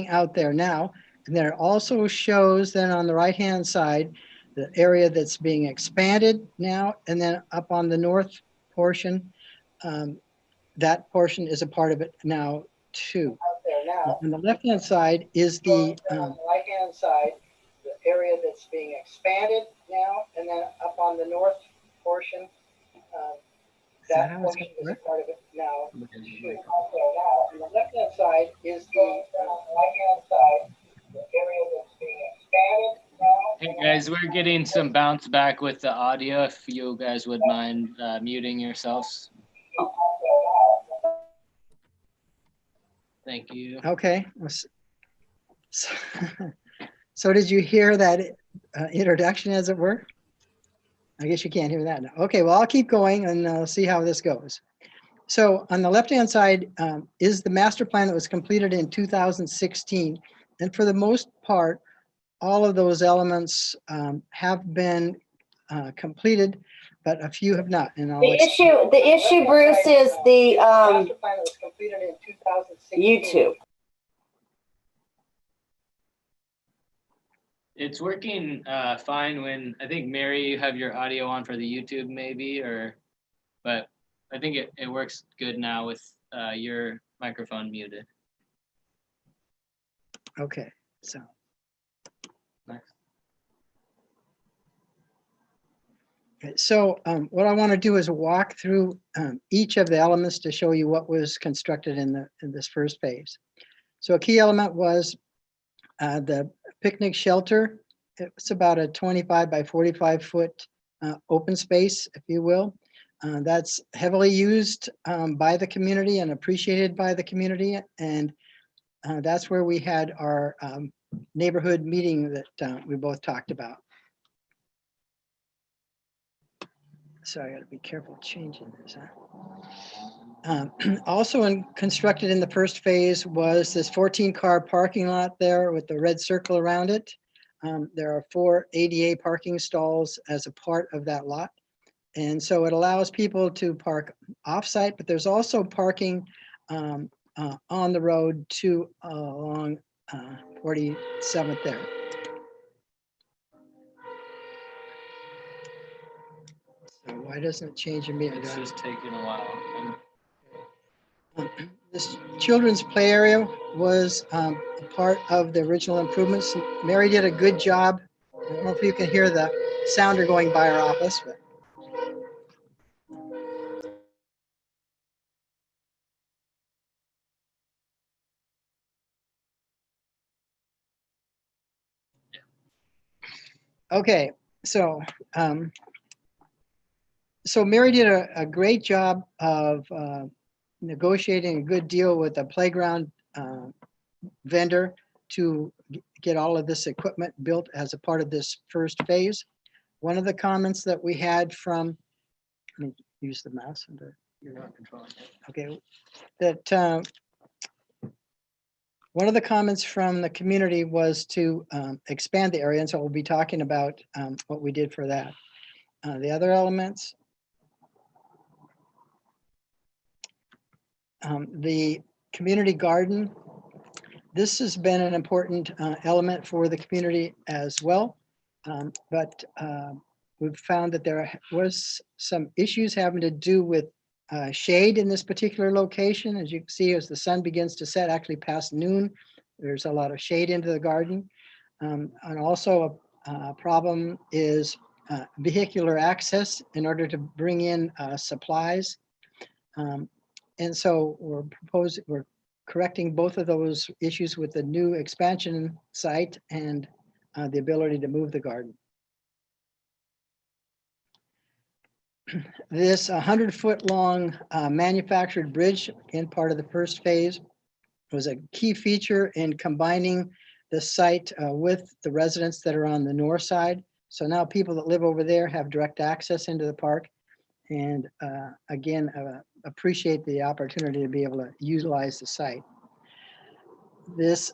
out there now. And then it also shows then on the right-hand side, the area that's being expanded now, and then up on the north portion, that portion is a part of it now too. On the left-hand side is the right-hand side, the area that's being expanded now, and then up on the north portion, that portion is a part of it now too. On the left-hand side is the right-hand side, the area that's being expanded now. Hey guys, we're getting some bounce back with the audio. If you guys would mind muting yourselves. Thank you. Okay. So did you hear that introduction, as it were? I guess you can't hear that now. Okay, well, I'll keep going and see how this goes. So on the left-hand side is the master plan that was completed in 2016. And for the most part, all of those elements have been completed, but a few have not. And the issue, Bruce, is the master plan that was completed in 2016. YouTube. It's working fine when, I think, Mary, you have your audio on for the YouTube maybe, but I think it works good now with your microphone muted. Okay, so. Nice. Okay, so what I want to do is walk through each of the elements to show you what was constructed in this first phase. So a key element was the picnic shelter. It's about a 25 by 45 foot open space, if you will. That's heavily used by the community and appreciated by the community. And that's where we had our neighborhood meeting that we both talked about. So I gotta be careful changing this. Also constructed in the first phase was this 14-car parking lot there with the red circle around it. There are 4 ADA parking stalls as a part of that lot. And so it allows people to park off-site, but there's also parking on the road along 47th there. So why doesn't it change immediately? It's just taking a while. This children's play area was a part of the original improvements. Mary did a good job. I don't know if you can hear the sounder going by our office, but. Okay, so Mary did a great job of negotiating a good deal with a playground vendor to get all of this equipment built as a part of this first phase. One of the comments that we had from, let me use the mouse. You're not controlling it. Okay, that one of the comments from the community was to expand the area, and so we'll be talking about what we did for that. The other elements, the community garden. This has been an important element for the community as well, but we've found that there was some issues having to do with shade in this particular location. As you can see, as the sun begins to set, actually past noon, there's a lot of shade into the garden. And also a problem is vehicular access in order to bring in supplies. And so we're correcting both of those issues with the new expansion site and the ability to move the garden. This 100-foot long manufactured bridge in part of the first phase was a key feature in combining the site with the residents that are on the north side. So now people that live over there have direct access into the park, and again, appreciate the opportunity to be able to utilize the site. This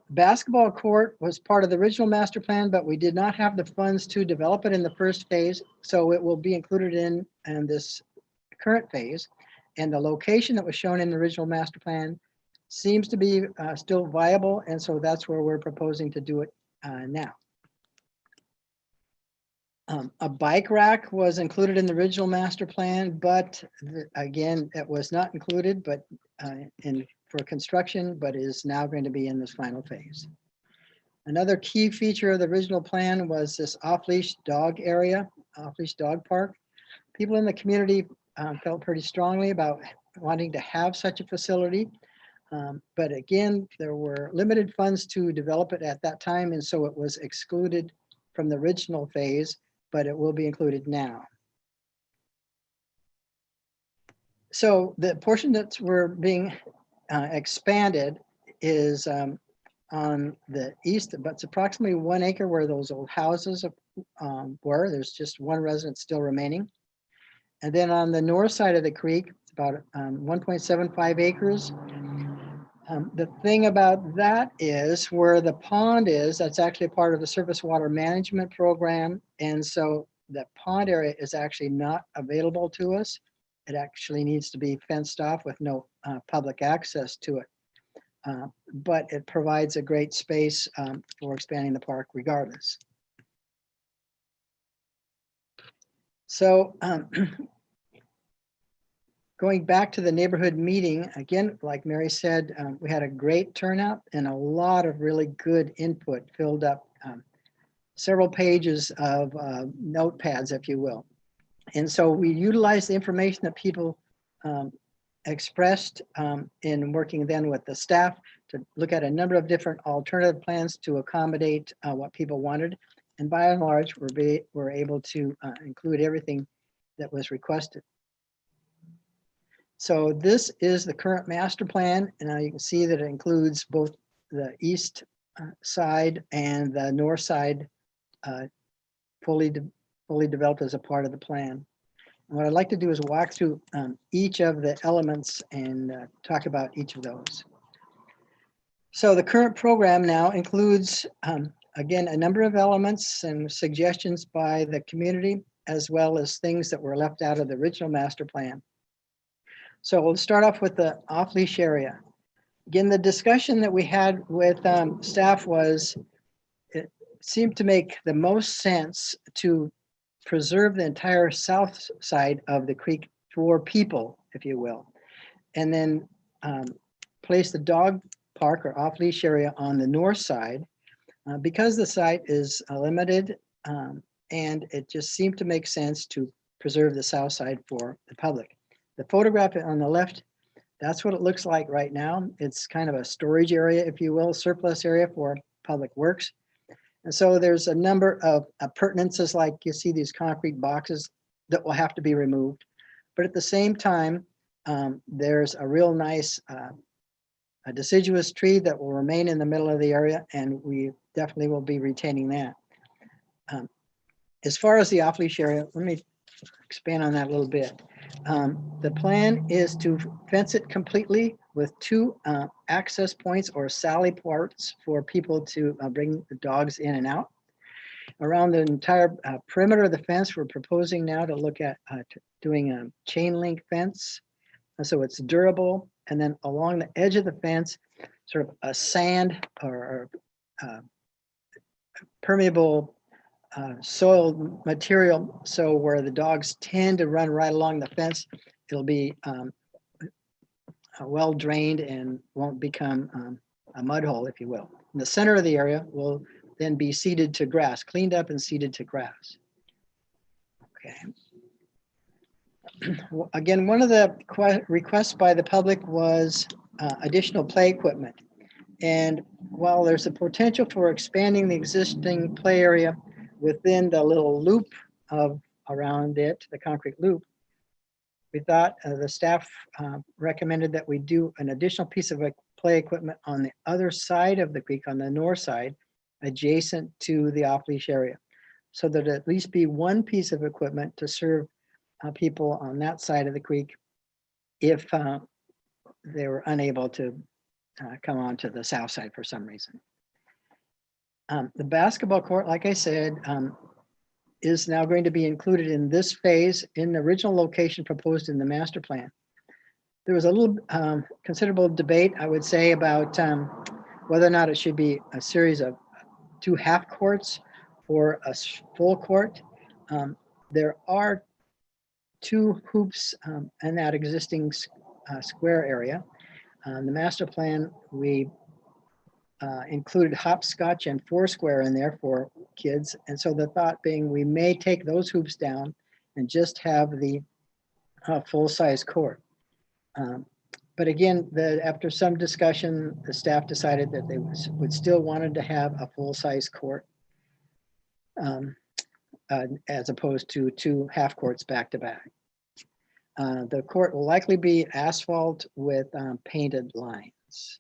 basketball court was part of the original master plan, but we did not have the funds to develop it in the first phase, so it will be included in this current phase. And the location that was shown in the original master plan seems to be still viable, and so that's where we're proposing to do it now. A bike rack was included in the original master plan, but again, it was not included, but for construction, but is now going to be in this final phase. Another key feature of the original plan was this off-leash dog area, off-leash dog park. People in the community felt pretty strongly about wanting to have such a facility. But again, there were limited funds to develop it at that time, and so it was excluded from the original phase, but it will be included now. So the portion that we're being expanded is on the east, but it's approximately 1 acre where those old houses were. There's just one residence still remaining. And then on the north side of the creek, it's about 1.75 acres. The thing about that is where the pond is, that's actually part of the surface water management program. And so the pond area is actually not available to us. It actually needs to be fenced off with no public access to it. But it provides a great space for expanding the park regardless. So going back to the neighborhood meeting, again, like Mary said, we had a great turnout and a lot of really good input, filled up several pages of notepads, if you will. And so we utilized the information that people expressed in working then with the staff to look at a number of different alternative plans to accommodate what people wanted. And by and large, we're able to include everything that was requested. So this is the current master plan, and now you can see that it includes both the east side and the north side fully developed as a part of the plan. And what I'd like to do is walk through each of the elements and talk about each of those. So the current program now includes, again, a number of elements and suggestions by the community, as well as things that were left out of the original master plan. So we'll start off with the off-leash area. Again, the discussion that we had with staff was, it seemed to make the most sense to preserve the entire south side of the creek for people, if you will, and then place the dog park or off-leash area on the north side because the site is limited and it just seemed to make sense to preserve the south side for the public. The photograph on the left, that's what it looks like right now. It's kind of a storage area, if you will, surplus area for public works. And so there's a number of appurtenances, like you see these concrete boxes that will have to be removed. But at the same time, there's a real nice a deciduous tree that will remain in the middle of the area, and we definitely will be retaining that. As far as the off-leash area, let me expand on that a little bit. The plan is to fence it completely with 2 access points or sally ports for people to bring the dogs in and out. Around the entire perimeter of the fence, we're proposing now to look at doing a chain link fence. So it's durable. And then along the edge of the fence, sort of a sand or permeable soil material. So where the dogs tend to run right along the fence, it'll be well drained and won't become a mud hole, if you will. In the center of the area will then be seeded to grass, cleaned up and seeded to grass. Okay. Again, one of the requests by the public was additional play equipment. And while there's a potential for expanding the existing play area within the little loop of around it, the concrete loop, we thought the staff recommended that we do an additional piece of play equipment on the other side of the creek, on the north side, adjacent to the off-leash area, so that at least be one piece of equipment to serve people on that side of the creek if they were unable to come on to the south side for some reason. The basketball court, like I said, is now going to be included in this phase in the original location proposed in the master plan. there was a little considerable debate, I would say, about whether or not it should be a series of 2 half courts or a full court. There are 2 hoops in that existing square area. The master plan, we included hopscotch and foursquare in there for kids. And so the thought being we may take those hoops down and just have the full-size court. But again, after some discussion, the staff decided that they would still wanted to have a full-size court as opposed to 2 half courts back to back. The court will likely be asphalt with painted lines.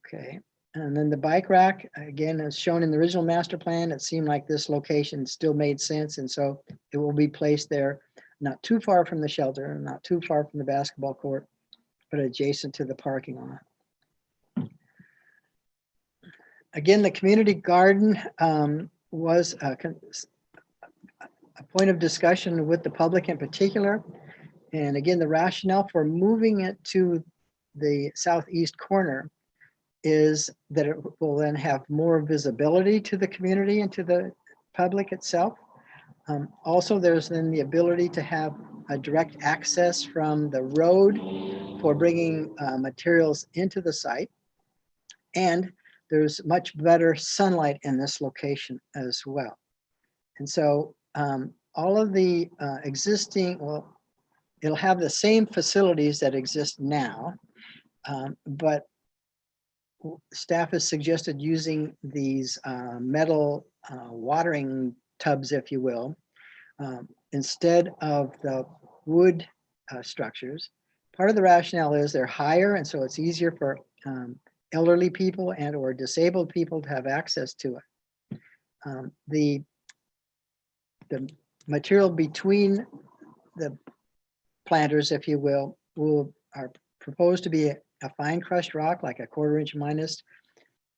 Okay, and then the bike rack, again, as shown in the original master plan, it seemed like this location still made sense. And so it will be placed there, not too far from the shelter, not too far from the basketball court, but adjacent to the parking lot. Again, the community garden was a point of discussion with the public in particular. And again, the rationale for moving it to the southeast corner is that it will then have more visibility to the community and to the public itself. Also, there's then the ability to have a direct access from the road for bringing materials into the site. And there's much better sunlight in this location as well. And so all of the existing, well, it'll have the same facilities that exist now, but staff has suggested using these metal watering tubs, if you will, instead of the wood structures. Part of the rationale is they're higher, and so it's easier for elderly people and or disabled people to have access to it. The material between the planters, if you will, are proposed to be a fine crushed rock, like a 1/4 inch minus,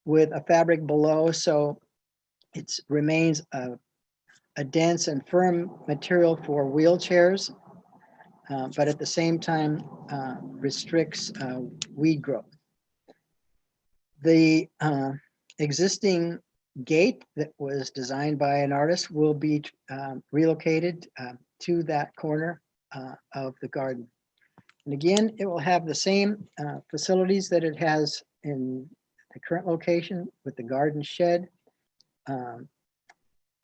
with a fabric below, so it remains a dense and firm material for wheelchairs, but at the same time restricts weed growth. The existing gate that was designed by an artist will be relocated to that corner of the garden. And again, it will have the same facilities that it has in the current location with the garden shed,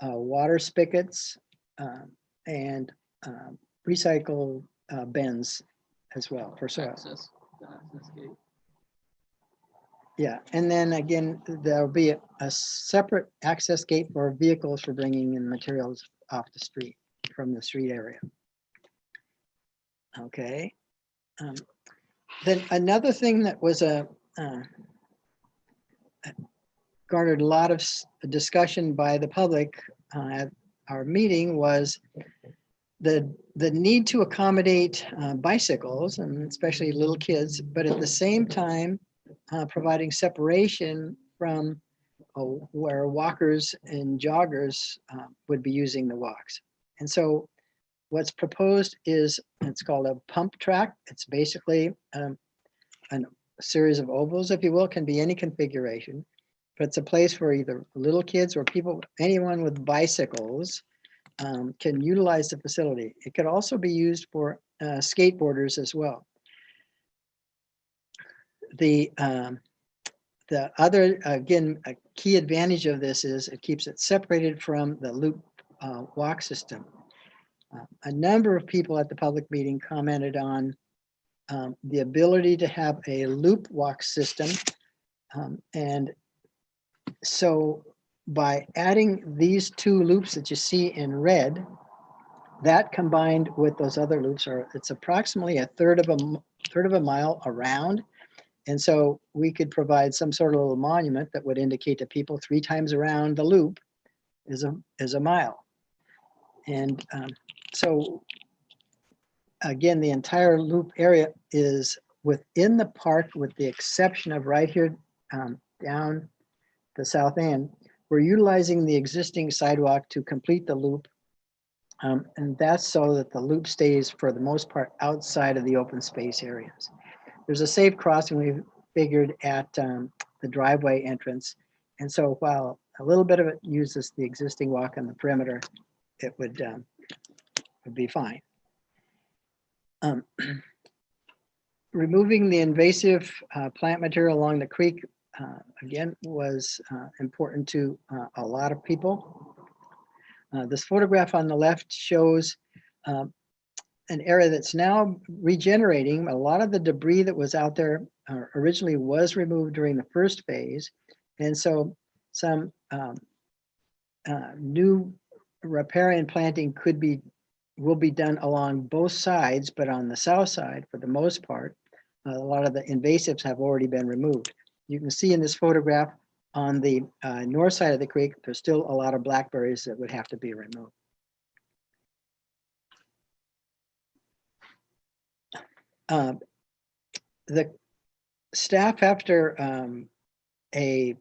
water spigots, and recycle bins as well for soil. Access gate. Yeah, and then again, there'll be a separate access gate for vehicles for bringing in materials off the street from the street area. Okay. Then another thing that was garnered a lot of discussion by the public at our meeting was the need to accommodate bicycles, and especially little kids, but at the same time providing separation from where walkers and joggers would be using the walks. And so what's proposed is, it's called a pump track. It's basically a series of ovals, if you will, can be any configuration, but it's a place where either little kids or people, anyone with bicycles can utilize the facility. It could also be used for skateboarders as well. The other, again, a key advantage of this is it keeps it separated from the loop walk system. A number of people at the public meeting commented on the ability to have a loop walk system. And so by adding these 2 loops that you see in red, that combined with those other loops it's approximately a third of a mile around. And so we could provide some sort of little monument that would indicate to people 3 times around the loop is a mile. And so again, the entire loop area is within the park, with the exception of right here down the south end. We're utilizing the existing sidewalk to complete the loop And that's so that the loop stays for the most part outside of the open space areas. There's a safe crossing we figured at the driveway entrance. And so while a little bit of it uses the existing walk on the perimeter, it would be fine. Removing the invasive plant material along the creek, again, was important to a lot of people. This photograph on the left shows an area that's now regenerating. A lot of the debris that was out there originally was removed during the first phase. And so some new riparian planting will be done along both sides, but on the south side, for the most part, a lot of the invasives have already been removed. You can see in this photograph on the north side of the creek, there's still a lot of blackberries that would have to be removed. The staff, after a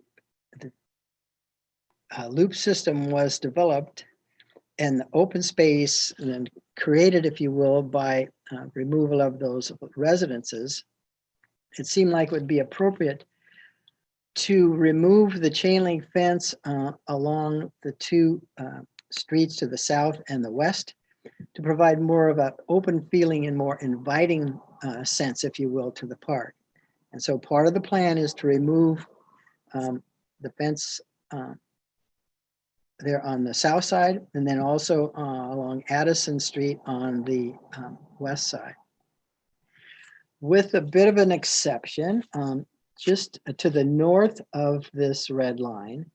loop system was developed and the open space and then created, if you will, by removal of those residences, it seemed like it would be appropriate to remove the chain link fence along the two streets to the south and the west to provide more of an open feeling and more inviting sense, if you will, to the park. And so part of the plan is to remove the fence there on the south side, and then also along Addison Street on the west side. With a bit of an exception, just to the north of this red line,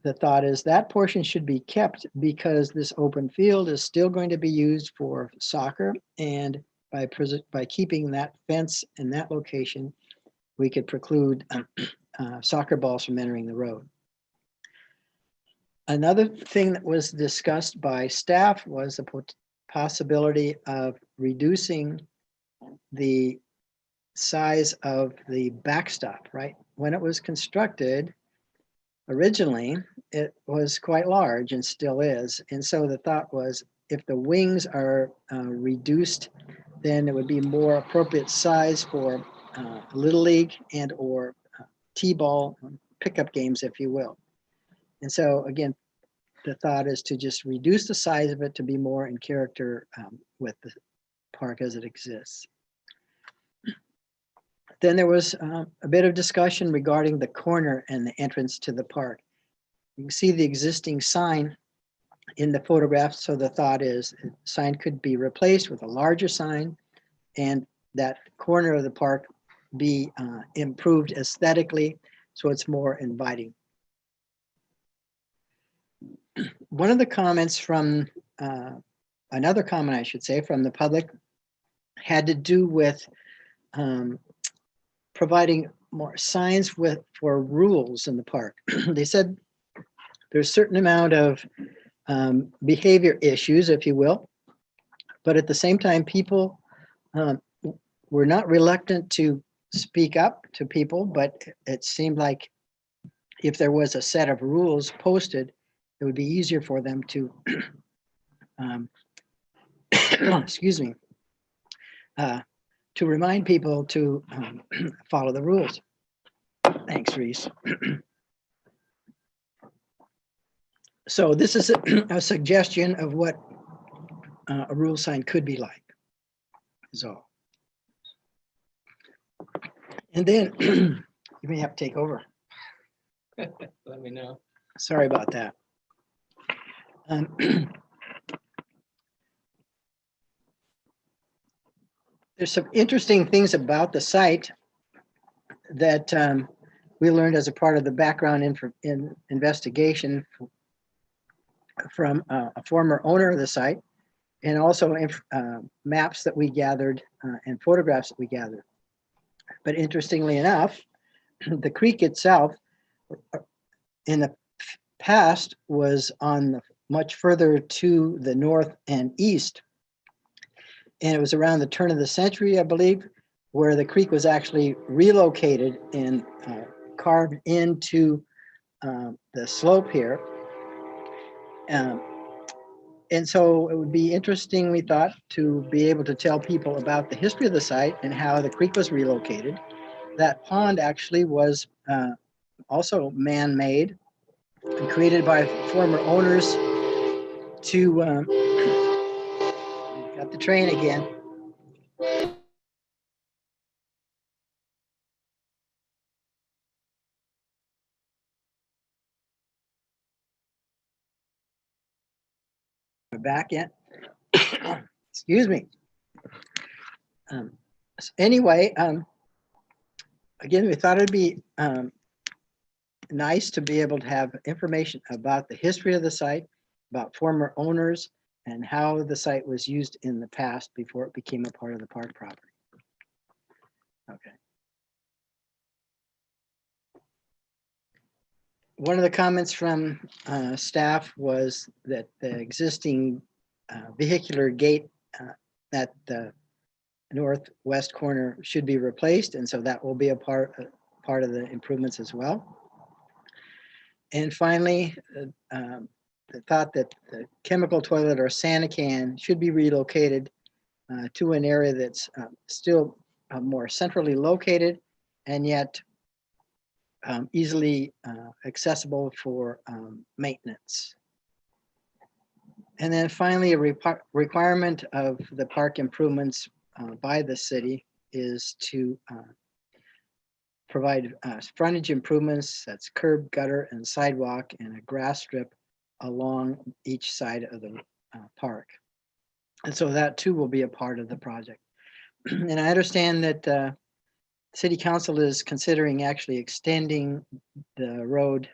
the thought is that portion should be kept because this open field is still going to be used for soccer, and by keeping that fence in that location, we could preclude soccer balls from entering the road. Another thing that was discussed by staff was the possibility of reducing the size of the backstop, right? When it was constructed, originally, it was quite large and still is. And so the thought was if the wings are reduced, then it would be more appropriate size for Little League and or T-ball pickup games, if you will. And so again, the thought is to just reduce the size of it to be more in character with the park as it exists. Then there was a bit of discussion regarding the corner and the entrance to the park. You can see the existing sign in the photograph. So the thought is the sign could be replaced with a larger sign, and that corner of the park be improved aesthetically so it's more inviting. One of the comments from, another comment I should say, from the public had to do with providing more signs for rules in the park. They said there's a certain amount of behavior issues, if you will, but at the same time, people were not reluctant to speak up to people, but it seemed like if there was a set of rules posted, it would be easier for them to, excuse me, to remind people to follow the rules. Thanks, Reese. So this is a suggestion of what a rule sign could be like. So, and then you may have to take over. Let me know. Sorry about that. There's some interesting things about the site that we learned as a part of the background investigation from a former owner of the site, and also maps that we gathered and photographs that we gathered. But interestingly enough, the creek itself in the past was on much further to the north and east. And it was around the turn of the century, I believe, where the creek was actually relocated and carved into the slope here. And so it would be interesting, we thought, to be able to tell people about the history of the site and how the creek was relocated. That pond actually was also man-made and created by former owners to, got the train again. Back in. Excuse me. Anyway, again, we thought it'd be nice to be able to have information about the history of the site, about former owners, and how the site was used in the past before it became a part of the park property. Okay. One of the comments from staff was that the existing vehicular gate at the northwest corner should be replaced, and so that will be a part of the improvements as well. And finally, the thought that the chemical toilet or Santa can should be relocated to an area that's still more centrally located and yet easily accessible for maintenance. And then finally, a requirement of the park improvements by the city is to provide frontage improvements, that's curb, gutter, and sidewalk, and a grass strip along each side of the park. And so that too will be a part of the project. And I understand that City Council is considering actually extending the road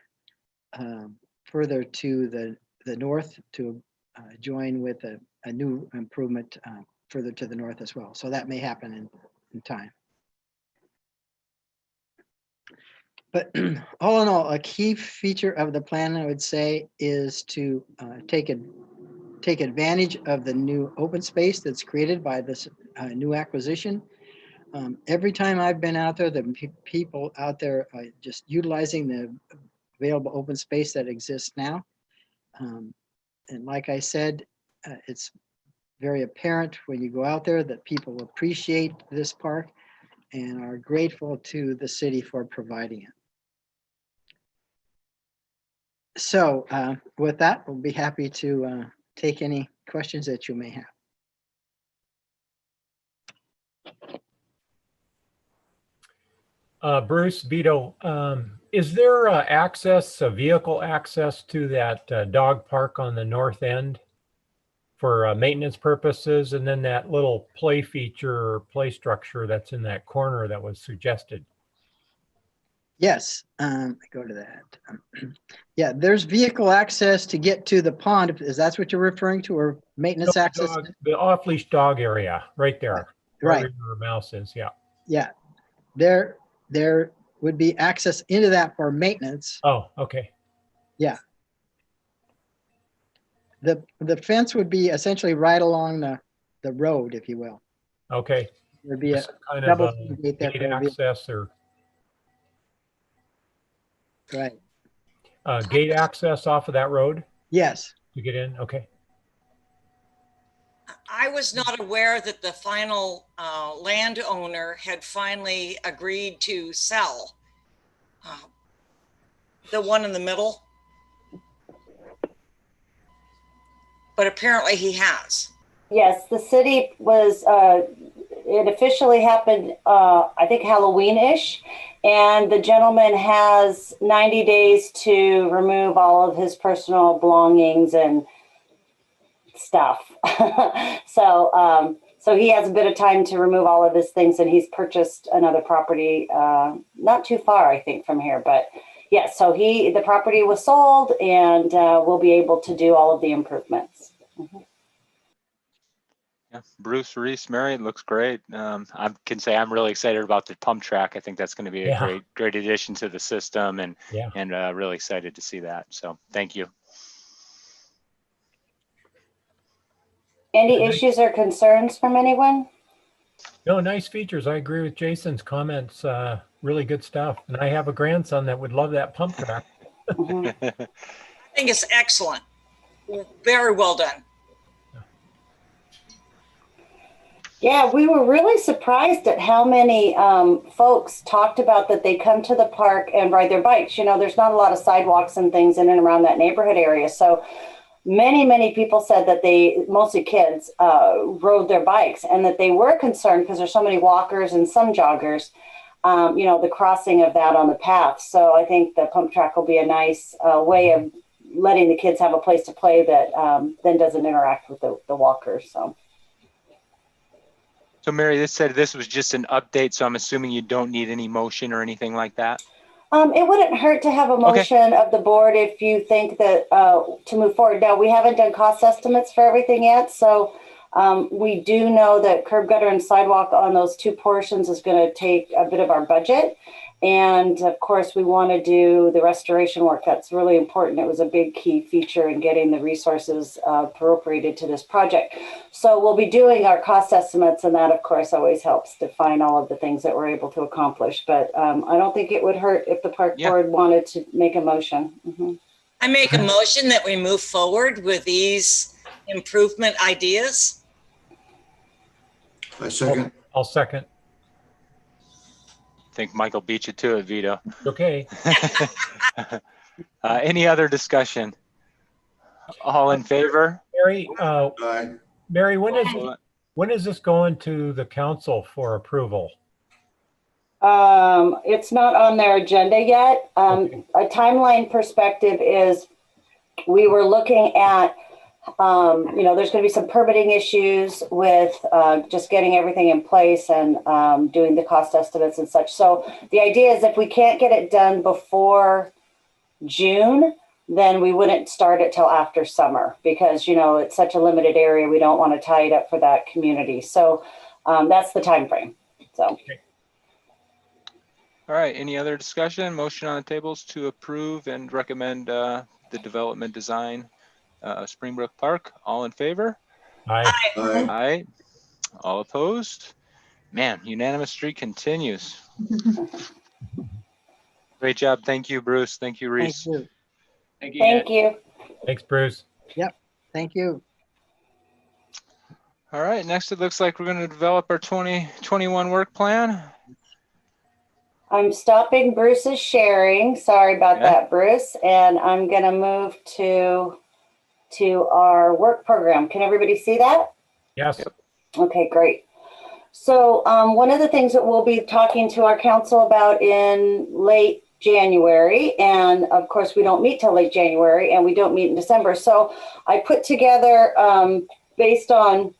further to the north to join with a new improvement further to the north as well. So that may happen in time. But all in all, a key feature of the plan, I would say, is to take advantage of the new open space that's created by this new acquisition. Every time I've been out there, the people out there are just utilizing the available open space that exists now. And like I said, it's very apparent when you go out there that people appreciate this park and are grateful to the city for providing it. So with that, we'll be happy to take any questions that you may have. Bruce, Vito, is there vehicle access to that dog park on the north end for maintenance purposes, and then that little play feature or play structure that's in that corner that was suggested? Yes, I go to that. Yeah, there's vehicle access to get to the pond. Is that what you're referring to, or maintenance access? The off-leash dog area, right there. Right. Where your mouse is, yeah. Yeah, there would be access into that for maintenance. Oh, okay. Yeah. The fence would be essentially right along the road, if you will. Okay. There'd be a kind double of a gate there gate for access or right. Gate access off of that road Yes. to get in? Okay. I was not aware that the final landowner had finally agreed to sell the one in the middle. But apparently he has. Yes, the city was, it officially happened, I think Halloween-ish. And the gentleman has 90 days to remove all of his personal belongings and stuff. So he has a bit of time to remove all of his things, and he's purchased another property, not too far, I think, from here. But yes, so the property was sold, and we'll be able to do all of the improvements. Mm-hmm. Yeah, Bruce, Reese, Mary, it looks great. I can say I'm really excited about the pump track. I think that's going to be a great addition to the system, and really excited to see that. So thank you. Any issues or concerns from anyone? No, nice features. I agree with Jason's comments. Really good stuff. And I have a grandson that would love that pump track. Mm-hmm. I think it's excellent. Very well done. Yeah, we were really surprised at how many folks talked about that they come to the park and ride their bikes. You know, there's not a lot of sidewalks and things in and around that neighborhood area. So many people said that they, mostly kids, rode their bikes and that they were concerned because there's so many walkers and some joggers, you know, the crossing of that on the path. So I think the pump track will be a nice way of letting the kids have a place to play that then doesn't interact with the walkers. So Mary, this said this was just an update, so I'm assuming you don't need any motion or anything like that? It wouldn't hurt to have a motion of the board if you think that to move forward. Now, we haven't done cost estimates for everything yet, so we do know that curb gutter and sidewalk on those two portions is going to take a bit of our budget. And of course, we want to do the restoration work. That's really important. It was a big key feature in getting the resources appropriated to this project. So we'll be doing our cost estimates, and that, of course, always helps define all of the things that we're able to accomplish. But I don't think it would hurt if the park board wanted to make a motion. Mm-hmm. I make a motion that we move forward with these improvement ideas. I second. I'll second. I think Michael beat you to it, Vito. Okay. Any other discussion? All in favor? Mary, Aye. Mary, when is this going to the council for approval? It's not on their agenda yet. Okay. A timeline perspective is we were looking at, you know, there's going to be some permitting issues with just getting everything in place and doing the cost estimates and such. So the idea is if we can't get it done before June, then we wouldn't start it till after summer because, you know, it's such a limited area. We don't want to tie it up for that community. So that's the time frame. So. Okay. All right, any other discussion? Motion on the tables to approve and recommend the development design Springbrook Park. All in favor? Aye. Aye. Aye. All opposed? Man, unanimous streak continues. Great job. Thank you, Bruce. Thank you, Thank Reese. you. Thank you. Thank you. Thanks, Bruce. Thank you. All right, next it looks like we're going to develop our 2021 work plan. I'm stopping Bruce's sharing. Sorry about that, Bruce. And I'm going to move to our work program. Can everybody see that? Yes. Yep. Okay, great. So one of the things that we'll be talking to our council about in late January, and of course we don't meet till late January and we don't meet in December. So I put together, based on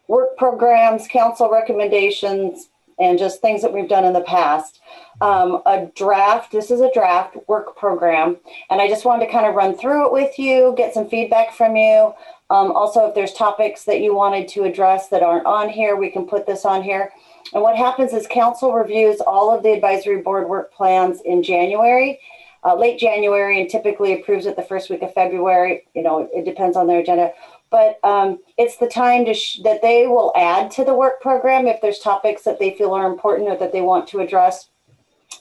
work programs, council recommendations, and just things that we've done in the past, a draft. This is a draft work program. And I just wanted to kind of run through it with you, get some feedback from you. Also, if there's topics that you wanted to address that aren't on here, we can put this on here. And what happens is council reviews all of the advisory board work plans in January, late January, and typically approves it the first week of February. You know, it depends on their agenda. But it's the time that they will add to the work program if there's topics that they feel are important or that they want to address.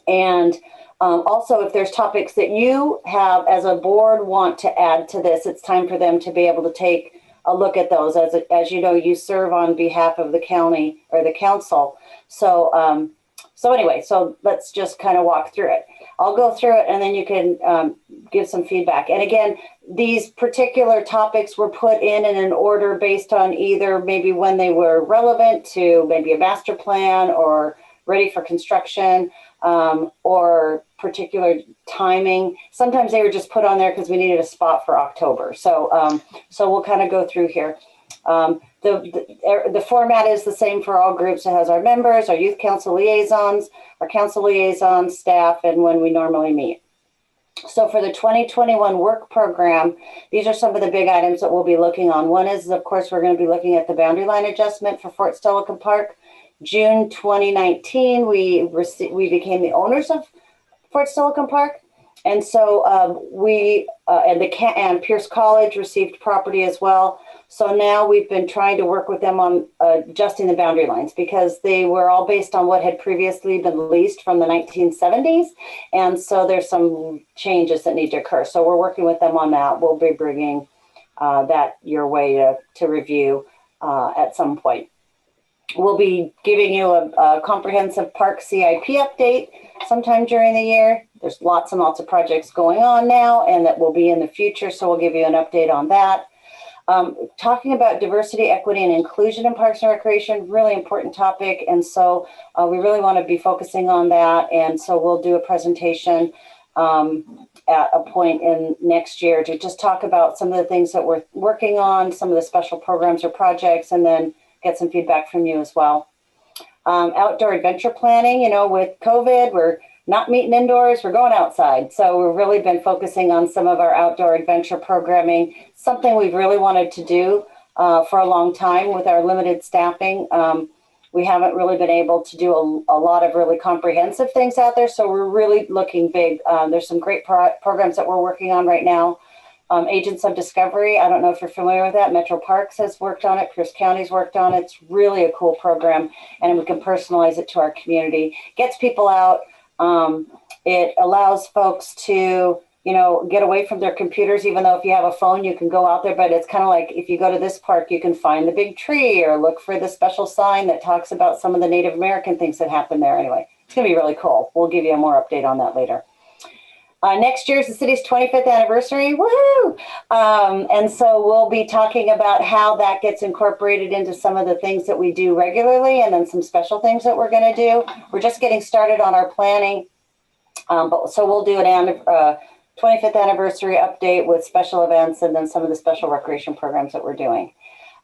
And also, if there's topics that you have as a board want to add to this, it's time for them to be able to take a look at those. As you know, you serve on behalf of the county or the council. So, anyway, so let's just kind of walk through it. I'll go through it and then you can give some feedback. And again, these particular topics were put in an order based on either maybe when they were relevant to maybe a master plan or ready for construction, or particular timing. Sometimes they were just put on there because we needed a spot for October. So, so we'll kind of go through here. The format is the same for all groups. It has our members, our youth council liaisons, our council liaisons, staff, and when we normally meet. So for the 2021 work program, these are some of the big items that we'll be looking on. One is, of course, we're going to be looking at the boundary line adjustment for Fort Steilacoom Park. June 2019, we became the owners of Fort Steilacoom Park. And so and Pierce College received property as well. So now we've been trying to work with them on adjusting the boundary lines because they were all based on what had previously been leased from the 1970s. And so there's some changes that need to occur. So we're working with them on that. We'll be bringing that your way to review at some point. We'll be giving you a comprehensive park CIP update sometime during the year. There's lots and lots of projects going on now and that will be in the future, so we'll give you an update on that. Talking about diversity, equity, and inclusion in Parks and Recreation, really important topic. And so we really want to be focusing on that. And so we'll do a presentation at a point in next year to just talk about some of the things that we're working on, some of the special programs or projects, and then get some feedback from you as well. Outdoor adventure planning, with COVID, we're not meeting indoors, we're going outside. So we've really been focusing on some of our outdoor adventure programming, something we've really wanted to do for a long time with our limited staffing. We haven't really been able to do a lot of really comprehensive things out there. So we're really looking big. There's some great programs that we're working on right now. Agents of Discovery, I don't know if you're familiar with that. Metro Parks has worked on it. Pierce County's worked on it. It's really a cool program, and we can personalize it to our community. Gets people out. It allows folks to, get away from their computers, even though if you have a phone, you can go out there. But it's kind of like if you go to this park, you can find the big tree or look for the special sign that talks about some of the Native American things that happen there. Anyway, it's going to be really cool. We'll give you a more update on that later. Next year is the city's 25th anniversary. Woohoo! And so we'll be talking about how that gets incorporated into some of the things that we do regularly and then some special things that we're going to do. We're just getting started on our planning. So we'll do an 25th anniversary update with special events and then some of the special recreation programs that we're doing.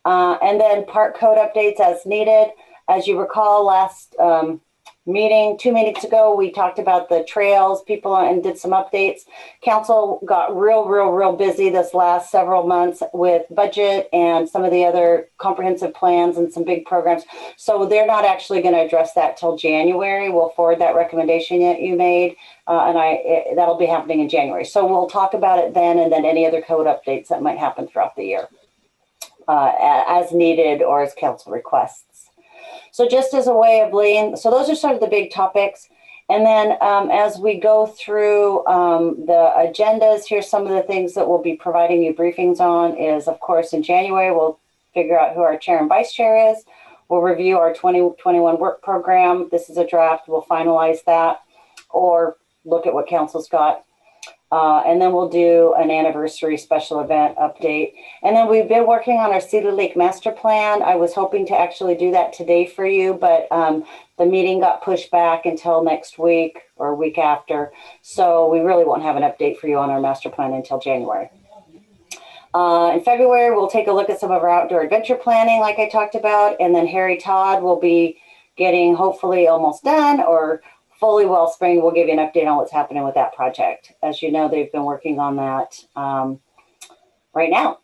And then park code updates as needed. As you recall, last 2 meetings ago, we talked about the trails, people, and did some updates. Council got real busy this last several months with budget and some of the other comprehensive plans and some big programs. So they're not actually going to address that till January. We'll forward that recommendation that you made, and that'll be happening in January. So we'll talk about it then, and then any other code updates that might happen throughout the year as needed or as council requests. So just as a way of laying, so those are sort of the big topics. And then as we go through the agendas, here's some of the things that we'll be providing you briefings on is, of course, in January, we'll figure out who our chair and vice chair is. We'll review our 2021 work program. This is a draft. We'll finalize that or look at what council's got. And then we'll do an anniversary special event update. And then we've been working on our Cedar Lake master plan. I was hoping to actually do that today for you, but the meeting got pushed back until next week or week after. So we really won't have an update for you on our master plan until January. In February, we'll take a look at some of our outdoor adventure planning, like I talked about. And then Harry Todd will be getting hopefully almost done or fully Wellspring. We'll give you an update on what's happening with that project. As you know, they've been working on that right now.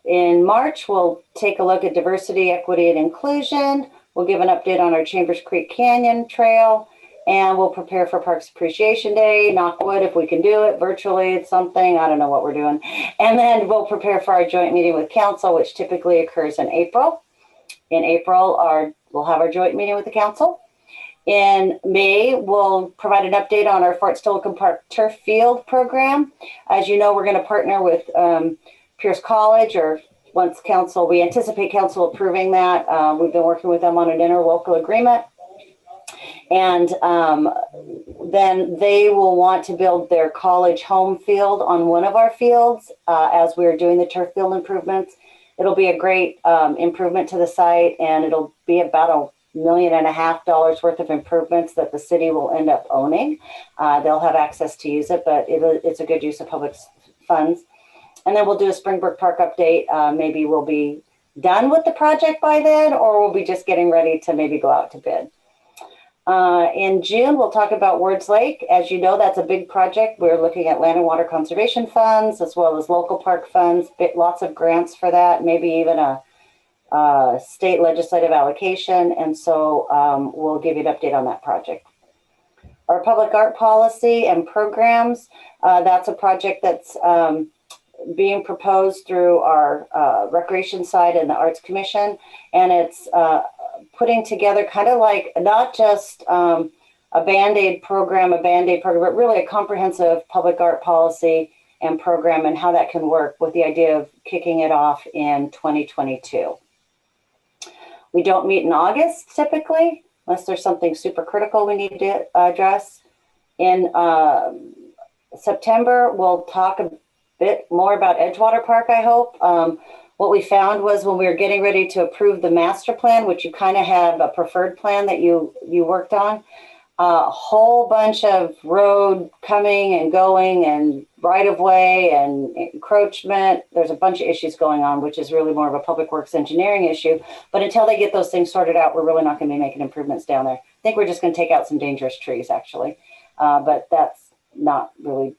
In March, we'll take a look at diversity, equity, and inclusion. We'll give an update on our Chambers Creek Canyon Trail, and we'll prepare for Parks Appreciation Day. Knock wood if we can do it virtually. It's something, I don't know what we're doing. And then we'll prepare for our joint meeting with council, which typically occurs in April. In April, we'll have our joint meeting with the council. In May, we'll provide an update on our Fort Steilacoom Park Turf Field program. As you know, we're going to partner with Pierce College, or once council, we anticipate council approving that. We've been working with them on an interlocal agreement. And then they will want to build their college home field on one of our fields as we're doing the turf field improvements. It'll be a great improvement to the site, and it'll be about $1.5 million worth of improvements that the city will end up owning. They'll have access to use it, but it's a good use of public funds. And then we'll do a Springbrook Park update. Maybe we'll be done with the project by then, or we'll be just getting ready to maybe go out to bid. In June, we'll talk about Wards Lake. As you know, that's a big project. We're looking at land and water conservation funds as well as local park funds, lots of grants for that, maybe even a state legislative allocation. And so we'll give you an update on that project. Our public art policy and programs, that's a project that's being proposed through our recreation side and the Arts Commission. And it's putting together kind of like not just a Band-Aid program, but really a comprehensive public art policy and program and how that can work with the idea of kicking it off in 2022. We don't meet in August typically, unless there's something super critical we need to address. In September, we'll talk a bit more about Edgewater Park, I hope. What we found was when we were getting ready to approve the master plan, which you kind of have a preferred plan that you worked on, a whole bunch of road coming and going and right of way and encroachment. There's a bunch of issues going on, which is really more of a public works engineering issue. But until they get those things sorted out, we're really not going to be making improvements down there. I think we're just going to take out some dangerous trees, actually. But that's not really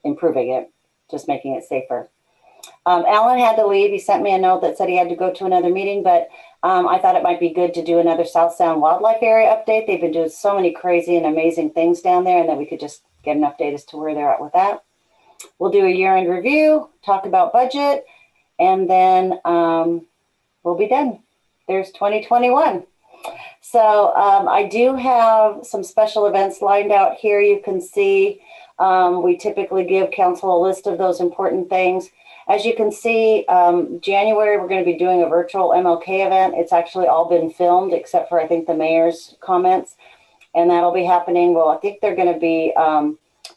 improving it, just making it safer. Alan had to leave. He sent me a note that said he had to go to another meeting, but I thought it might be good to do another South Sound Wildlife Area update. They've been doing so many crazy and amazing things down there, and then we could just get an update as to where they're at with that. We'll do a year-end review, talk about budget, and then we'll be done. There's 2021. So I do have some special events lined out here. You can see we typically give council a list of those important things. As you can see, January, we're going to be doing a virtual MLK event. It's actually all been filmed except for, I think, the mayor's comments. And that'll be happening. Well, I think they're going to be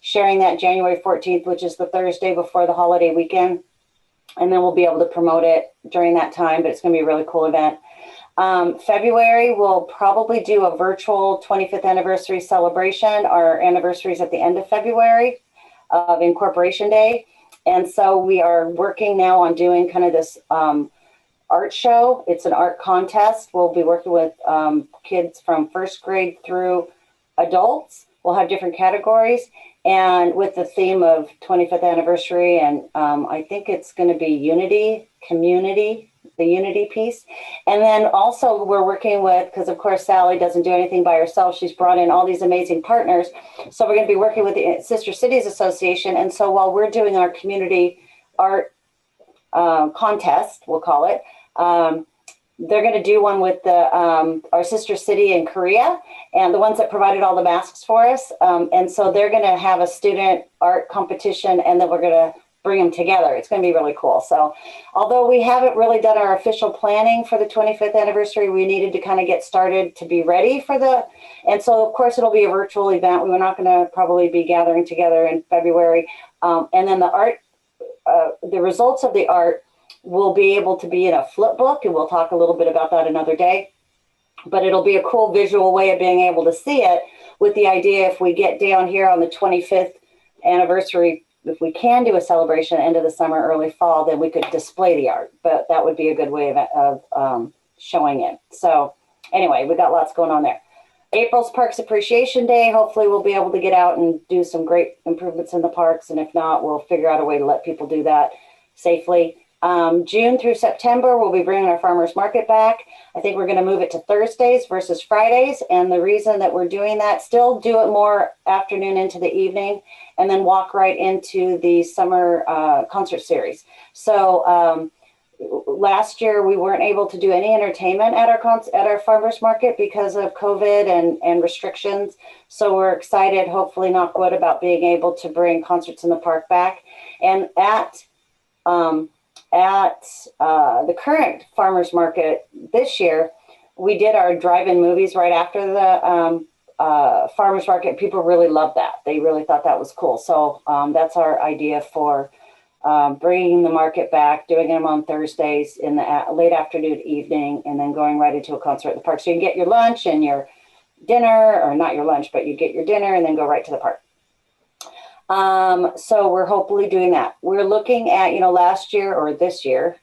sharing that January 14th, which is the Thursday before the holiday weekend. And then we'll be able to promote it during that time, but it's going to be a really cool event. February, we'll probably do a virtual 25th anniversary celebration. Our anniversary is at the end of February of Incorporation Day. And so we are working now on doing kind of this art show. It's an art contest. We'll be working with kids from first grade through adults. We'll have different categories and with the theme of 25th anniversary. And I think it's going to be unity, community, the unity piece. And then also we're working with, because of course Sally doesn't do anything by herself, she's brought in all these amazing partners. So we're going to be working with the Sister Cities Association. And so while we're doing our community art contest, we'll call it, they're going to do one with the our sister city in Korea and the ones that provided all the masks for us. And so they're going to have a student art competition, and then we're going to bring them together. It's going to be really cool. So although we haven't really done our official planning for the 25th anniversary, we needed to kind of get started to be ready for and so of course it'll be a virtual event. We were not going to probably be gathering together in February. And then the art, the results of the art will be able to be in a flip book, and we'll talk a little bit about that another day. But it'll be a cool visual way of being able to see it, with the idea if we get down here on the 25th anniversary, if we can do a celebration end of the summer, early fall, then we could display the art. But that would be a good way of showing it. So anyway, we got lots going on there. April's Parks Appreciation Day. Hopefully we'll be able to get out and do some great improvements in the parks. And if not, we'll figure out a way to let people do that safely. June through September, we'll be bringing our farmers market back. I think we're going to move it to Thursdays versus Fridays. And the reason that we're doing that, still do it more afternoon into the evening, and then walk right into the summer concert series. So last year we weren't able to do any entertainment at our farmers market because of COVID and restrictions. So we're excited, hopefully knock wood, about being able to bring concerts in the park back. And at the current farmers market this year, we did our drive-in movies right after the farmers market. People really loved that. They really thought that was cool. So that's our idea for bringing the market back, doing them on Thursdays in the late afternoon, evening, and then going right into a concert at the park. So you can get your lunch and your dinner, or not your lunch, but you get your dinner and then go right to the park. So we're hopefully doing that. We're looking at, last year or this year,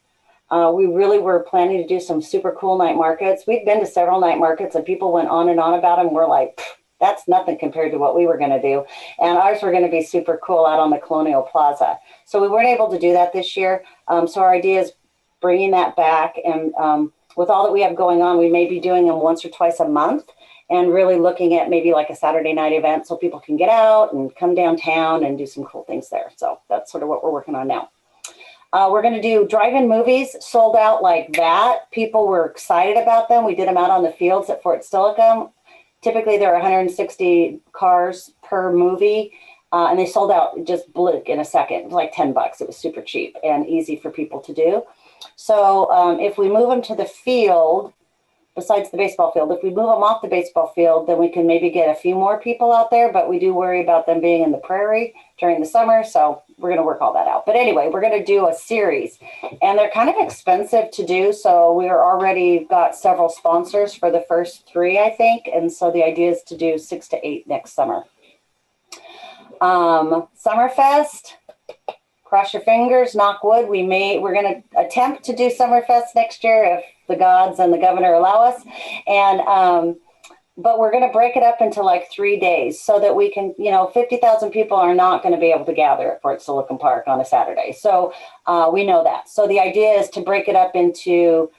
we really were planning to do some super cool night markets. We've been to several night markets and people went on and on about them. We're like, that's nothing compared to what we were going to do. And ours were going to be super cool out on the Colonial Plaza. So we weren't able to do that this year. So our idea is bringing that back. And with all that we have going on, we may be doing them once or twice a month, and really looking at maybe like a Saturday night event so people can get out and come downtown and do some cool things there. So that's sort of what we're working on now. We're going to do drive-in movies, sold out like that. People were excited about them. We did them out on the fields at Fort Steilacoom. Typically there are 160 cars per movie, and they sold out just blink in a second. It was like $10. It was super cheap and easy for people to do. So if we move them to the field, besides the baseball field. If we move them off the baseball field, then we can maybe get a few more people out there, but we do worry about them being in the prairie during the summer. So we're going to work all that out. But anyway, we're going to do a series, and they're kind of expensive to do. So we're already got several sponsors for the first 3, I think. And so the idea is to do 6 to 8 next summer. Summerfest, cross your fingers, knock wood. We're going to attempt to do Summerfest next year if the gods and the governor allow us. And, but we're going to break it up into like 3 days so that we can, 50,000 people are not going to be able to gather at Fort Silicon Park on a Saturday. So we know that. So the idea is to break it up into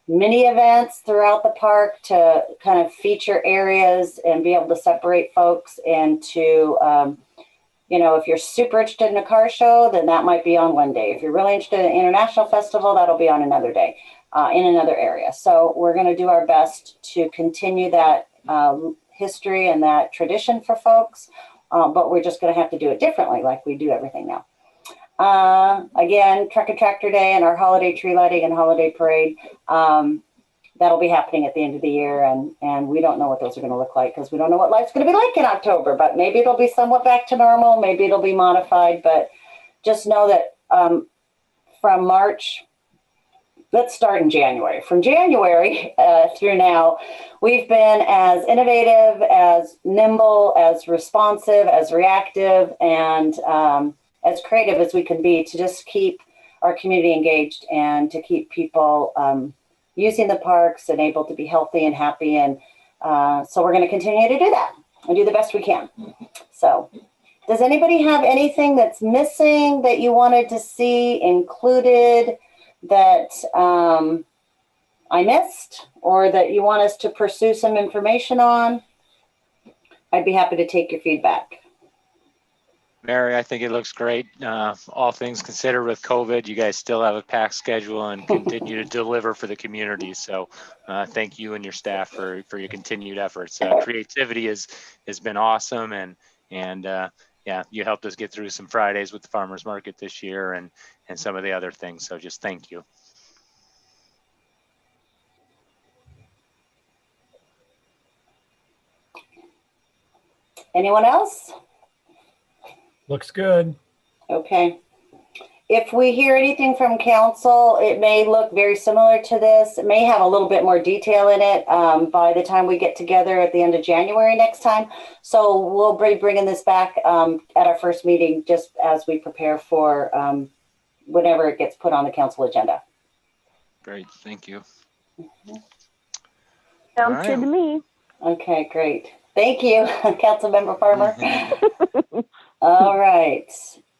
mini events throughout the park to kind of feature areas and be able to separate folks and to, if you're super interested in a car show, then that might be on one day. If you're really interested in an international festival, that'll be on another day in another area. So we're going to do our best to continue that history and that tradition for folks, but we're just going to have to do it differently like we do everything now. Again, Truck and Tractor Day and our holiday tree lighting and holiday parade. That'll be happening at the end of the year, and we don't know what those are going to look like because we don't know what life's going to be like in October, but maybe it'll be somewhat back to normal. Maybe it'll be modified, but just know that from March, let's start in January. From January through now, we've been as innovative, as nimble, as responsive, as reactive, and as creative as we can be to just keep our community engaged and to keep people using the parks and able to be healthy and happy. And so we're going to continue to do that and do the best we can. So does anybody have anything that's missing that you wanted to see included that I missed or that you want us to pursue some information on? I'd be happy to take your feedback. Mary, I think it looks great. All things considered with COVID, you guys still have a packed schedule and continue to deliver for the community. So thank you and your staff for your continued efforts. Creativity has been awesome. And yeah, you helped us get through some Fridays with the farmers market this year and some of the other things. So just thank you. Anyone else? Looks good. Okay. If we hear anything from council, it may look very similar to this. It may have a little bit more detail in it by the time we get together at the end of January next time. So we'll be bringing this back at our first meeting just as we prepare for whenever it gets put on the council agenda. Great. Thank you. Sounds good to me. Okay, great. Thank you, Councilmember Farmer. All right.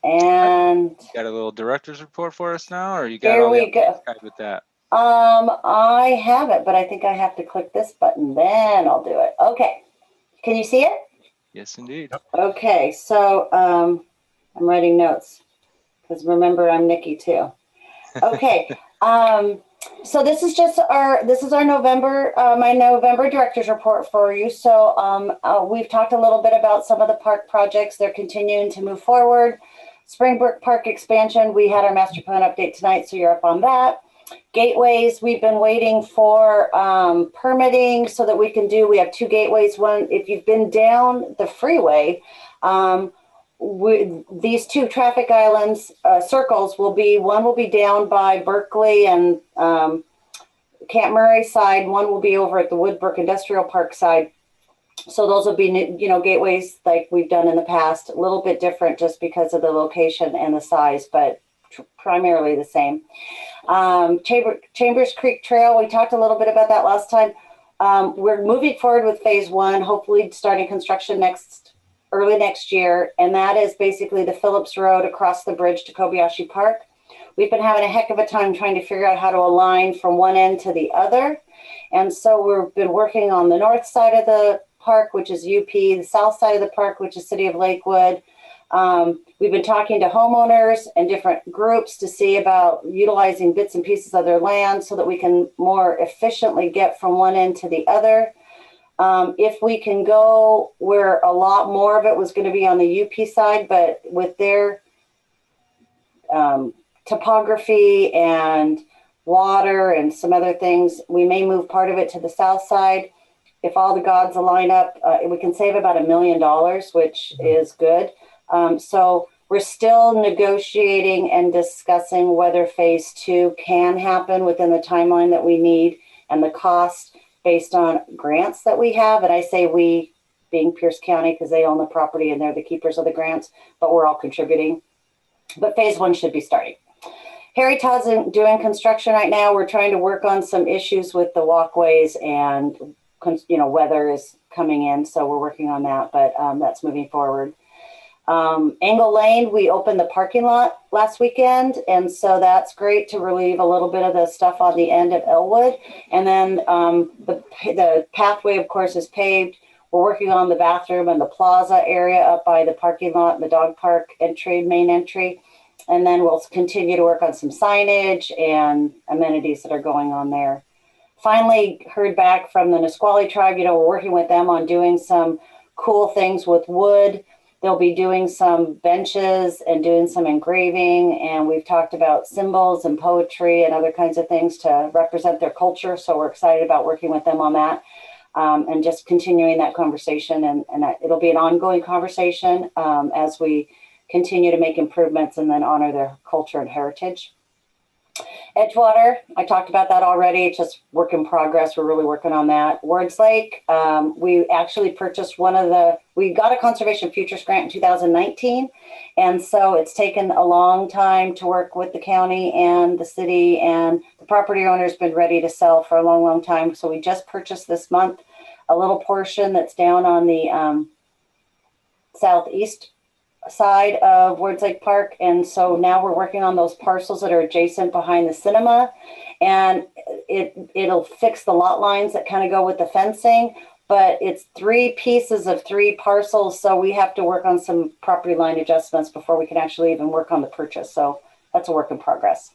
And got a little director's report for us now, or you got here all we go with that? I have it, but I think I have to click this button, then I'll do it. Okay. Can you see it? Yes, indeed. Okay. So I'm writing notes because remember I'm Nikki too. Okay. So this is just our November, my November director's report for you. So we've talked a little bit about some of the park projects. They're continuing to move forward. Springbrook Park expansion, we had our master plan update tonight, so you're up on that. Gateways, we've been waiting for permitting so that we have 2 gateways. One, if you've been down the freeway, these 2 traffic islands, circles one will be down by Berkeley and Camp Murray side. One will be over at the Woodbrook Industrial Park side. So those will be, gateways like we've done in the past, a little bit different just because of the location and the size, but primarily the same. Chambers Creek Trail, we talked a little bit about that last time. We're moving forward with phase 1, hopefully starting construction early next year. And that is basically the Phillips Road across the bridge to Kobayashi Park. We've been having a heck of a time trying to figure out how to align from one end to the other. And so we've been working on the north side of the park, which is UP, the south side of the park, which is City of Lakewood. We've been talking to homeowners and different groups to see about utilizing bits and pieces of their land so that we can more efficiently get from one end to the other. If we can go where a lot more of it was going to be on the UP side, but with their topography and water and some other things. We may move part of it to the south side. If all the gods align up, we can save about $1 million, which is good. So we're still negotiating and discussing whether phase 2 can happen within the timeline that we need and the cost based on grants that we have. And I say we, being Pierce County, because they own the property and they're the keepers of the grants, but we're all contributing. But phase 1 should be starting. Harry Todd's doing construction right now. We're trying to work on some issues with the walkways and, weather is coming in. So we're working on that, but that's moving forward. Angle Lane, we opened the parking lot last weekend. And so that's great to relieve a little bit of the stuff on the end of Elwood. And then the pathway, of course, is paved. We're working on the bathroom and the plaza area up by the parking lot and the dog park main entry. And then we'll continue to work on some signage and amenities that are going on there. Finally, heard back from the Nisqually tribe. We're working with them on doing some cool things with wood. They'll be doing some benches and doing some engraving. And we've talked about symbols and poetry and other kinds of things to represent their culture. So we're excited about working with them on that. And just continuing that conversation. And it'll be an ongoing conversation as we continue to make improvements and then honor their culture and heritage. Edgewater, I talked about that already. It's just work in progress. We're really working on that. Wards Lake, we actually purchased we got a conservation futures grant in 2019. And so it's taken a long time to work with the county and the city, and the property owner's been ready to sell for a long, long time. So we just purchased this month a little portion that's down on the southeast side of Wards Lake Park. And so now we're working on those parcels that are adjacent behind the cinema, and it'll fix the lot lines that kind of go with the fencing, but it's 3 pieces of 3 parcels. So we have to work on some property line adjustments before we can actually even work on the purchase. So that's a work in progress.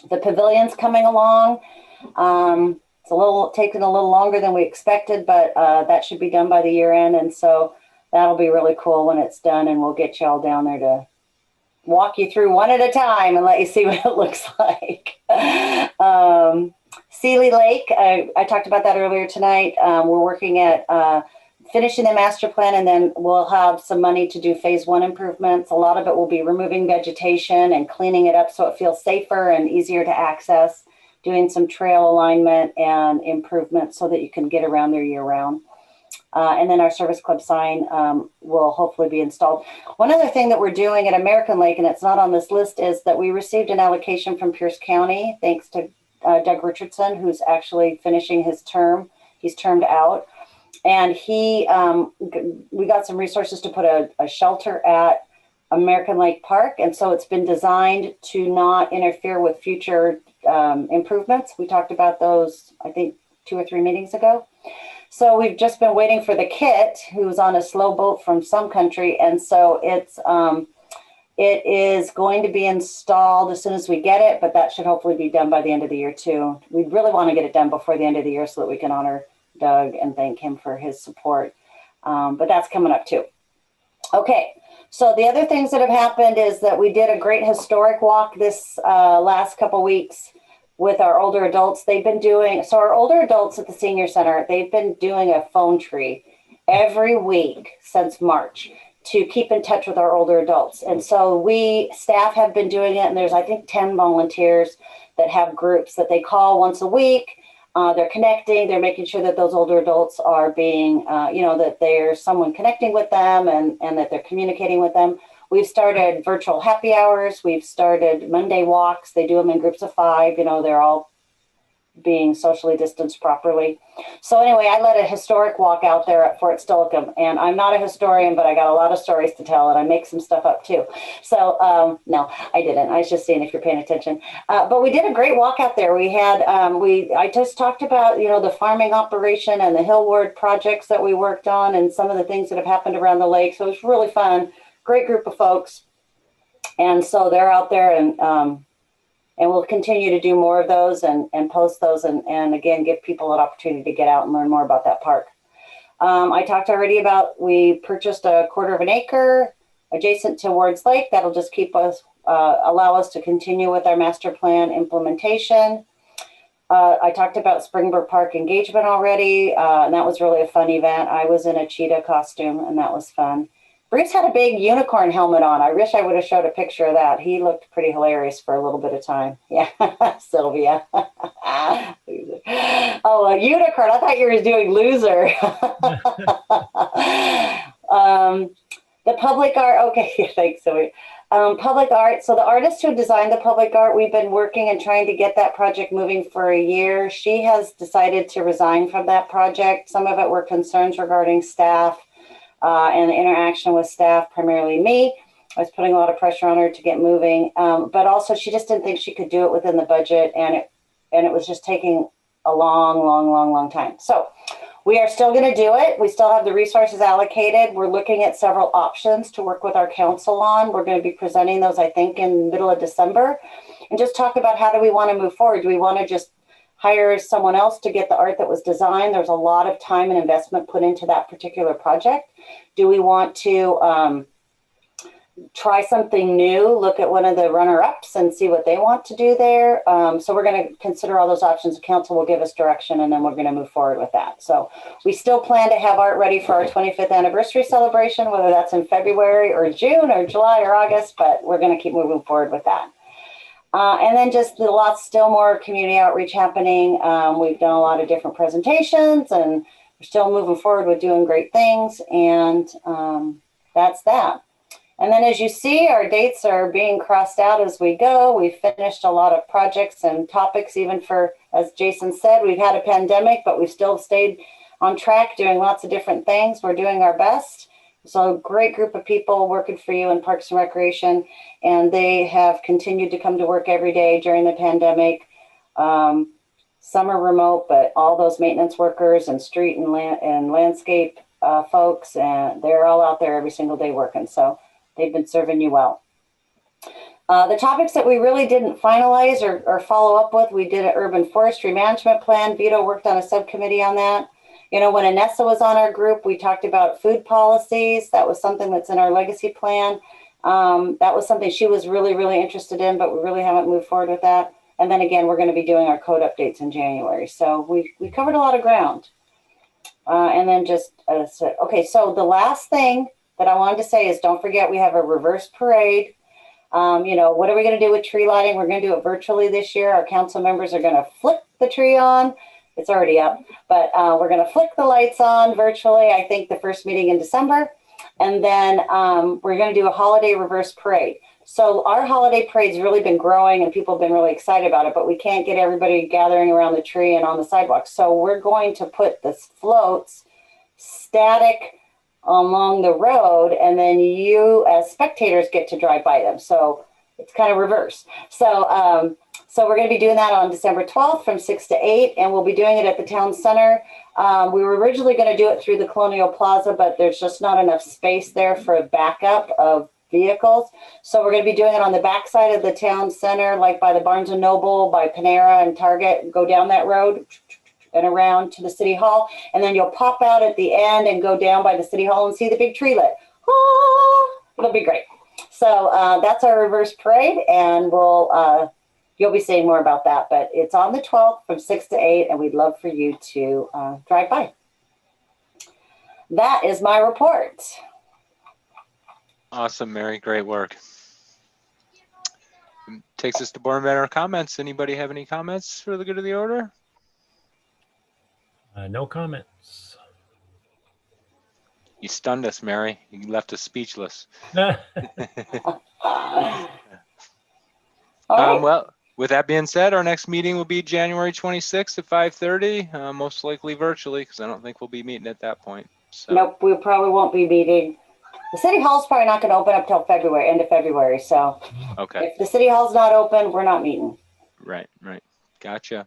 The pavilion's coming along. It's taking a little longer than we expected, but that should be done by the year end. And so that'll be really cool when it's done, and we'll get you all down there to walk you through one at a time and let you see what it looks like. Sealy Lake, I talked about that earlier tonight. We're working at finishing the master plan, and then we'll have some money to do phase 1 improvements. A lot of it will be removing vegetation and cleaning it up so it feels safer and easier to access, doing some trail alignment and improvements so that you can get around there year round. And then our service club sign will hopefully be installed. One other thing that we're doing at American Lake, and it's not on this list, is that we received an allocation from Pierce County, thanks to Doug Richardson, who's actually finishing his term. He's termed out. And we got some resources to put a shelter at American Lake Park. And so it's been designed to not interfere with future improvements. We talked about those, I think, 2 or 3 meetings ago. So we've just been waiting for the kit, who's on a slow boat from some country. And so it is going to be installed as soon as we get it, but that should hopefully be done by the end of the year too. We really want to get it done before the end of the year so that we can honor Doug and thank him for his support. But that's coming up too. Okay. So the other things that have happened is that we did a great historic walk this last couple weeks with our older adults. Our older adults at the senior center, they've been doing a phone tree every week since March to keep in touch with our older adults. And so staff have been doing it, and there's, I think, 10 volunteers that have groups that they call once a week. They're connecting, they're making sure that those older adults are being, that there's someone connecting with them and that they're communicating with them. We've started virtual happy hours. We've started Monday walks. They do them in groups of 5. They're all being socially distanced properly. So anyway, I led a historic walk out there at Fort Steilacoom, and I'm not a historian, but I got a lot of stories to tell, and I make some stuff up too. So no, I didn't. I was just seeing if you're paying attention. But we did a great walk out there. We had, I just talked about, the farming operation and the Hillward projects that we worked on and some of the things that have happened around the lake. So it was really fun. Great group of folks. And so they're out there, and we'll continue to do more of those and post those and again, give people an opportunity to get out and learn more about that park. I talked already about, we purchased a 1/4 acre adjacent to Ward's Lake. That'll just keep us, allow us to continue with our master plan implementation. I talked about Springbrook Park engagement already, and that was really a fun event. I was in a cheetah costume, and that was fun. Bruce had a big unicorn helmet on. I wish I would have showed a picture of that. He looked pretty hilarious for a little bit of time. Yeah, Sylvia. Oh, a unicorn. I thought you were doing loser. The public art. Okay, thanks, Sylvia. Public art. So the artist who designed the public art, we've been working and trying to get that project moving for a year. She has decided to resign from that project. Some of it were concerns regarding staff and the interaction with staff, primarily me. I was putting a lot of pressure on her to get moving, but also she just didn't think she could do it within the budget, and it was just taking a long time. So we are still going to do it. We still have the resources allocated. We're looking at several options to work with our council on. We're going to be presenting those, I think, in the middle of December, and just talk about how do we want to move forward. Do we want to just hire someone else to get the art that was designed? There's a lot of time and investment put into that particular project. Do we want to try something new, look at one of the runner-ups and see what they want to do there? So we're going to consider all those options. The council will give us direction, and then we're going to move forward with that. So we still plan to have art ready for our 25th anniversary celebration, whether that's in February or June or July or August, but we're going to keep moving forward with that. And then just lots, still more community outreach happening. We've done a lot of different presentations, and we're still moving forward with doing great things. And that's that. And then as you see, our dates are being crossed out as we go. We've finished a lot of projects and topics, even for, as Jason said, we've had a pandemic, but we've still stayed on track doing lots of different things. We're doing our best. So a great group of people working for you in Parks and Recreation, and they have continued to come to work every day during the pandemic. Some are remote, but all those maintenance workers and street and landscape folks, and they're all out there every single day working. So they've been serving you well. The topics that we really didn't finalize or follow up with, we did an urban forestry management plan. Vito worked on a subcommittee on that. You know, when Anessa was on our group, we talked about food policies. That was something that's in our legacy plan. That was something she was really interested in, but we really haven't moved forward with that. And then again, we're going to be doing our code updates in January. So we covered a lot of ground. And then just, okay, so the last thing that I wanted to say is, don't forget, we have a reverse parade. You know, what are we going to do with tree lighting? We're going to do it virtually this year. Our council members are going to flick the tree on. It's already up, but we're going to flick the lights on virtually, I think the first meeting in December. And then we're going to do a holiday reverse parade. So our holiday parade's really been growing and people have been really excited about it, but we can't get everybody gathering around the tree and on the sidewalks. So we're going to put the floats static along the road, and then you as spectators get to drive by them. So it's kind of reverse. So we're going to be doing that on December 12th from 6 to 8, and we'll be doing it at the town center. We were originally going to do it through the Colonial Plaza, but there's just not enough space there for a backup of vehicles. So we're going to be doing it on the backside of the town center, like by the Barnes & Noble, by Panera and Target, go down that road and around to the City Hall. And then you'll pop out at the end and go down by the City Hall and see the big tree lit. Oh, it'll be great. So that's our reverse parade, and you'll be seeing more about that, but it's on the 12th from 6 to 8, and we'd love for you to drive by. That is my report. Awesome, Mary. Great work. Takes us to board member comments. Anybody have any comments for the good of the order? No comments. You stunned us, Mary. You left us speechless. All right. Well, with that being said, our next meeting will be January 26th at 5:30, most likely virtually, because I don't think we'll be meeting at that point. So. Nope, we probably won't be meeting. The City Hall's probably not going to open up till February, end of February. So okay. If the City Hall's not open, we're not meeting. Right. Gotcha.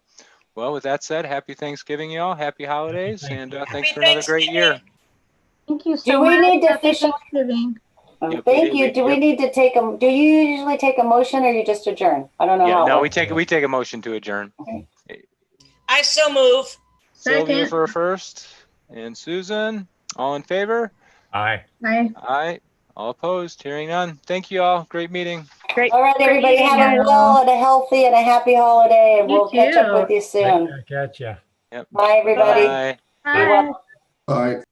Well, with that said, happy Thanksgiving, y'all. Happy holidays, and thanks for another great year. Thank you so Do we much. need to Happy officially? Thanksgiving. Yep, Thank you. Do we need to take a? Do you usually take a motion, or you just adjourn? I don't know. Yeah, how it no, works. we take a motion to adjourn. I so move. Sylvia Second. for a first, and Susan, all in favor? Aye. Bye. Aye. All opposed? Hearing none. Thank you all. Great meeting. Great. All right, great everybody, meeting have a you. well and a healthy and a happy holiday, and You we'll catch up with too. you soon. Back at ya. Yep. Bye, everybody. Bye. Be well. Bye. Bye.